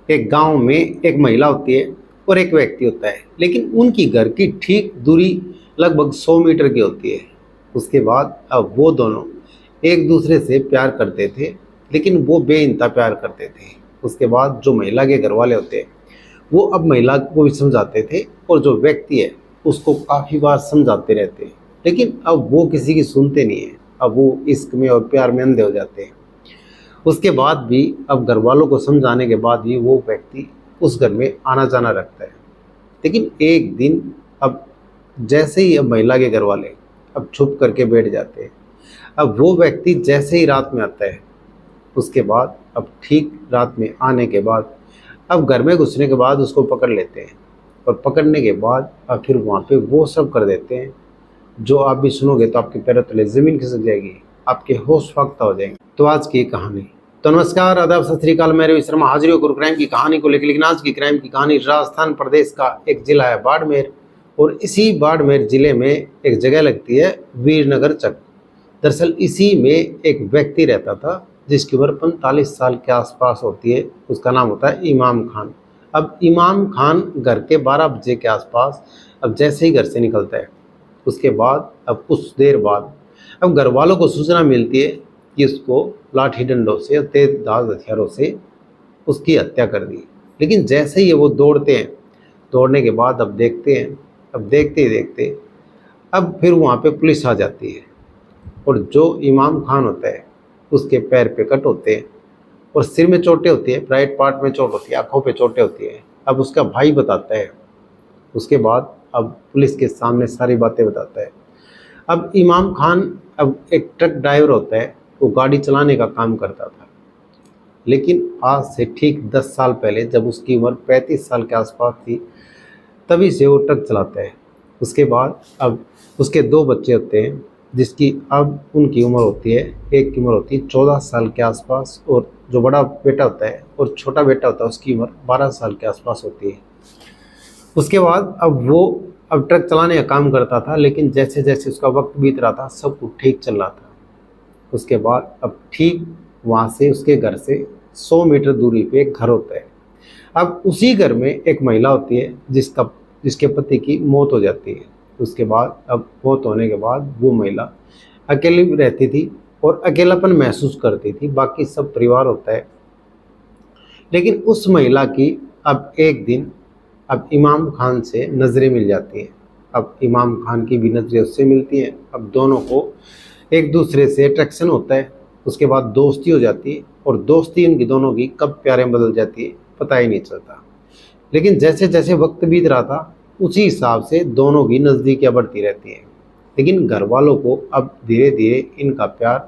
एक गांव में एक महिला होती है और एक व्यक्ति होता है, लेकिन उनकी घर की ठीक दूरी लगभग 100 मीटर की होती है। उसके बाद अब वो दोनों एक दूसरे से प्यार करते थे, लेकिन वो बेइंतहा प्यार करते थे। उसके बाद जो महिला के घर वाले होते हैं वो अब महिला को भी समझाते थे, और जो व्यक्ति है उसको काफ़ी बार समझाते रहते हैं, लेकिन अब वो किसी की सुनते नहीं है। अब वो इश्क में और प्यार में अंधे हो जाते हैं। उसके बाद भी अब घर वालों को समझाने के बाद भी वो व्यक्ति उस घर में आना जाना रखता है। लेकिन एक दिन अब जैसे ही अब महिला के घर वाले अब छुप करके बैठ जाते हैं, अब वो व्यक्ति जैसे ही रात में आता है, उसके बाद अब ठीक रात में आने के बाद अब घर में घुसने के बाद उसको पकड़ लेते हैं, और पकड़ने के बाद अब फिर वहाँ पे वो सब कर देते हैं जो आप भी सुनोगे तो आपके पैरों तले ज़मीन खिसक जाएगी, आपके होश फाख्ता हो जाएंगे। तो आज की कहानी। तो नमस्कार, आदाब, सत श्री अकाल, मैं रवि शर्मा हाजिर हूँ क्राइम की कहानी को लेकर। लेकिन आज की क्राइम की कहानी राजस्थान प्रदेश का एक जिला है बाड़मेर, और इसी बाड़मेर जिले में एक जगह लगती है वीरनगर चक। दरअसल इसी में एक व्यक्ति रहता था जिसकी उम्र 45 साल के आसपास होती है। उसका नाम होता है इमाम खान। अब इमाम खान घर के 12 बजे के आसपास अब जैसे ही घर से निकलता है, उसके बाद अब कुछ देर बाद अब घर वालों को सूचना मिलती है कि उसको लाठी डंडों से और तेज धार हथियारों से उसकी हत्या कर दी। लेकिन जैसे ही वो दौड़ते हैं, दौड़ने के बाद अब देखते हैं, अब देखते ही देखते अब फिर वहाँ पे पुलिस आ जाती है, और जो इमाम खान होता है उसके पैर पे कट होते हैं और सिर में चोटें होती है, राइट पार्ट में चोट होती है, आँखों पे चोटें होती है। अब उसका भाई बताता है। उसके बाद अब पुलिस के सामने सारी बातें बताता है। अब इमाम खान अब एक ट्रक ड्राइवर होता है, वो गाड़ी चलाने का काम करता था। लेकिन आज से ठीक 10 साल पहले जब उसकी उम्र 35 साल के आसपास थी, तभी से वो ट्रक चलाता है। उसके बाद अब उसके 2 बच्चे होते हैं, जिसकी अब उनकी उम्र होती है, एक की उम्र होती है 14 साल के आसपास, और जो बड़ा बेटा होता है और छोटा बेटा होता है उसकी उम्र 12 साल के आसपास होती है। उसके बाद अब वो अब ट्रक चलाने का काम करता था, लेकिन जैसे जैसे उसका वक्त बीत रहा था सब कुछ ठीक चल रहा था। उसके बाद अब ठीक वहाँ से उसके घर से 100 मीटर दूरी पे एक घर होता है। अब उसी घर में एक महिला होती है जिसके पति की मौत हो जाती है। उसके बाद अब मौत होने के बाद वो महिला अकेली रहती थी और अकेलापन महसूस करती थी। बाकी सब परिवार होता है, लेकिन उस महिला की अब एक दिन अब इमाम खान से नज़रें मिल जाती हैं। अब इमाम खान की भी नज़रें उससे मिलती हैं। अब दोनों को एक दूसरे से अट्रैक्शन होता है। उसके बाद दोस्ती हो जाती है, और दोस्ती उनकी दोनों की कब प्यारे में बदल जाती है पता ही नहीं चलता। लेकिन जैसे जैसे वक्त बीत रहा था उसी हिसाब से दोनों की नज़दीकियाँ बढ़ती रहती हैं। लेकिन घर वालों को अब धीरे धीरे इनका प्यार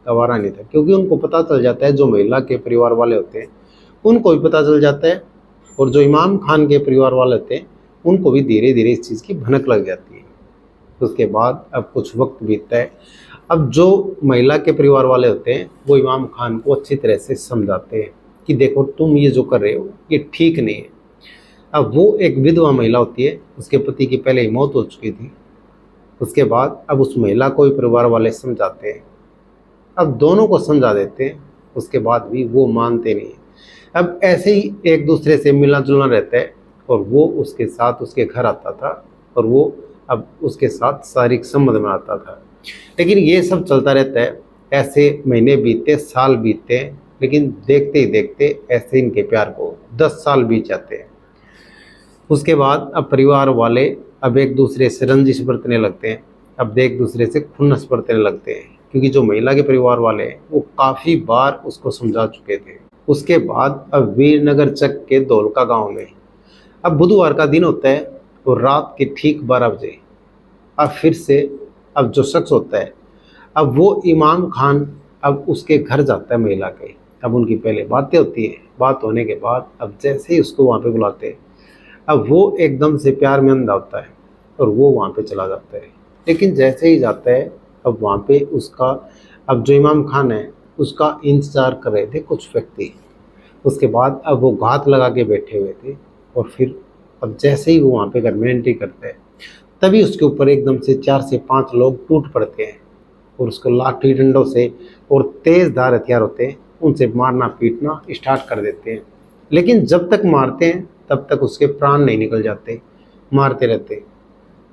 गवारा नहीं था, क्योंकि उनको पता चल जाता है, जो महिला के परिवार वाले होते हैं उनको भी पता चल जाता है, और जो इमाम खान के परिवार वाले होते हैं उनको भी धीरे धीरे इस चीज़ की भनक लग जाती है। उसके बाद अब कुछ वक्त बीतता है। अब जो महिला के परिवार वाले होते हैं वो इमाम खान को अच्छी तरह से समझाते हैं कि देखो तुम ये जो कर रहे हो ये ठीक नहीं है। अब वो एक विधवा महिला होती है, उसके पति की पहले ही मौत हो चुकी थी। उसके बाद अब उस महिला को भी परिवार वाले समझाते हैं, अब दोनों को समझा देते हैं। उसके बाद भी वो मानते नहीं। अब ऐसे ही एक दूसरे से मिलना जुलना रहता है, और वो उसके साथ उसके घर आता था, और वो अब उसके साथ शारीरिक संबंध में आता था। लेकिन ये सब चलता रहता है। ऐसे महीने बीतते, साल बीतते हैं, लेकिन देखते ही देखते ऐसे इनके प्यार को 10 साल बीत जाते हैं। उसके बाद अब परिवार वाले अब एक दूसरे से रंजिश बरतने लगते हैं। अब एक दूसरे से खुन्नस बरतने लगते हैं, क्योंकि जो महिला के परिवार वाले हैं वो काफ़ी बार उसको समझा चुके थे। उसके बाद अब वीरनगर चक के धौलका गांव में अब बुधवार का दिन होता है, और रात के ठीक 12 बजे अब फिर से अब जो शख्स होता है अब वो इमाम खान अब उसके घर जाता है महिला के। अब उनकी पहले बातें होती है। बात होने के बाद अब जैसे ही उसको वहाँ पे बुलाते हैं, अब वो एकदम से प्यार में अंधा होता है, और वो वहाँ पे चला जाता है। लेकिन जैसे ही जाता है, अब वहाँ पे उसका अब जो इमाम खान है उसका इंतज़ार कर रहे थे कुछ व्यक्ति। उसके बाद अब वो घात लगा के बैठे हुए थे, और फिर अब जैसे ही वो वहाँ पे घर में एंट्री करते हैं, तभी उसके ऊपर एकदम से 4 से 5 लोग टूट पड़ते हैं, और उसको लाठी डंडों से और तेज़ धार हथियार होते हैं उनसे मारना पीटना स्टार्ट कर देते हैं। लेकिन जब तक मारते हैं तब तक उसके प्राण नहीं निकल जाते, मारते रहते।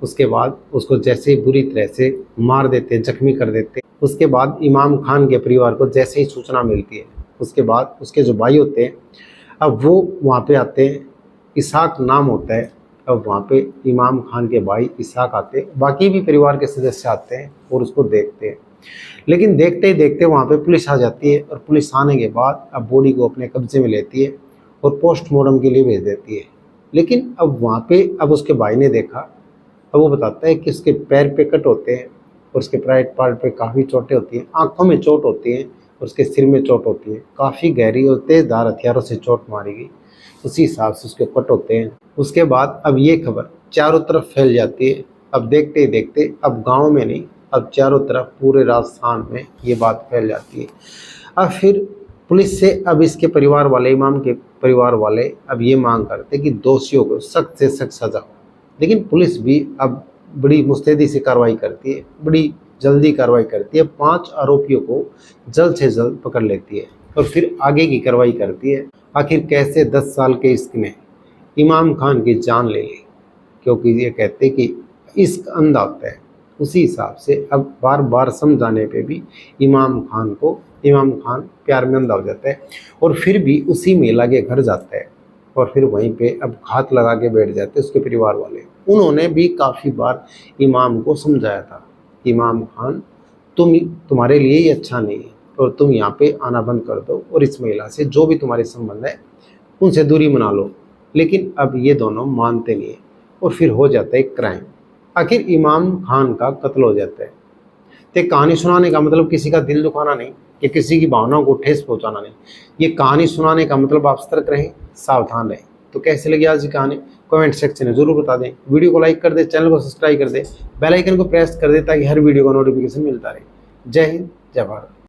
उसके बाद उसको जैसे ही बुरी तरह से मार देते, जख्मी कर देते। उसके बाद इमाम खान के परिवार को जैसे ही सूचना मिलती है, उसके बाद उसके जो भाई होते हैं अब वो वहाँ पे आते हैं। इसहाक नाम होता है। अब वहाँ पे इमाम खान के भाई इसहाक आते हैं, बाकी भी परिवार के सदस्य आते हैं और उसको देखते हैं। लेकिन देखते ही देखते वहाँ पे पुलिस आ जाती है और पुलिस आने के बाद अब बॉडी को अपने कब्जे में लेती है और पोस्टमार्टम के लिए भेज देती है। लेकिन अब वहाँ पे अब उसके भाई ने देखा, अब वो बताता है कि उसके पैर पे कट होते हैं और उसके प्राइवेट पार्ट पे काफ़ी चोटें होती हैं, आंखों में चोट होती है और उसके सिर में चोट होती है, काफ़ी गहरी और तेज़धार हथियारों से चोट मारी गई। उसी हिसाब से उसके कट होते हैं। उसके बाद अब ये खबर चारों तरफ फैल जाती है। अब देखते ही देखते अब गाँव में नहीं, अब चारों तरफ पूरे राजस्थान में ये बात फैल जाती है। अब फिर पुलिस से अब इसके परिवार वाले, इमाम के परिवार वाले अब ये मांग करते कि दोषियों को सख्त से सख्त सजा हो। लेकिन पुलिस भी अब बड़ी मुस्तैदी से कार्रवाई करती है, बड़ी जल्दी कार्रवाई करती है। 5 आरोपियों को जल्द से जल्द पकड़ लेती है और फिर आगे की कार्रवाई करती है। आखिर कैसे 10 साल के इश्क ने इमाम खान की जान ले ली, क्योंकि ये कहते कि इश्क अंधा होता है। उसी हिसाब से अब बार बार समझाने पे भी इमाम खान प्यार में अंधा हो जाता है और फिर भी उसी महिला के घर जाता है और फिर वहीं पे अब घात लगा के बैठ जाते उसके परिवार वाले। उन्होंने भी काफ़ी बार इमाम को समझाया था कि इमाम खान तुम्हारे लिए ही अच्छा नहीं है और तुम यहाँ पे आना बंद कर दो और इस महिला से जो भी तुम्हारे संबंध है उनसे दूरी बना लो। लेकिन अब ये दोनों मानते नहीं है और फिर हो जाता है क्राइम। आखिर इमाम खान का कत्ल हो जाता है। तो कहानी सुनाने का मतलब किसी का दिल दुखाना नहीं, कि किसी की भावनाओं को ठेस पहुंचाना नहीं। ये कहानी सुनाने का मतलब आप सतर्क रहें, सावधान रहें। तो कैसे लगी आज की कहानी कमेंट सेक्शन में जरूर बता दें। वीडियो को लाइक कर दें, चैनल को सब्सक्राइब कर दें, बेल आइकन को प्रेस कर दें ताकि हर वीडियो का नोटिफिकेशन मिलता रहे। जय हिंद, जय भारत।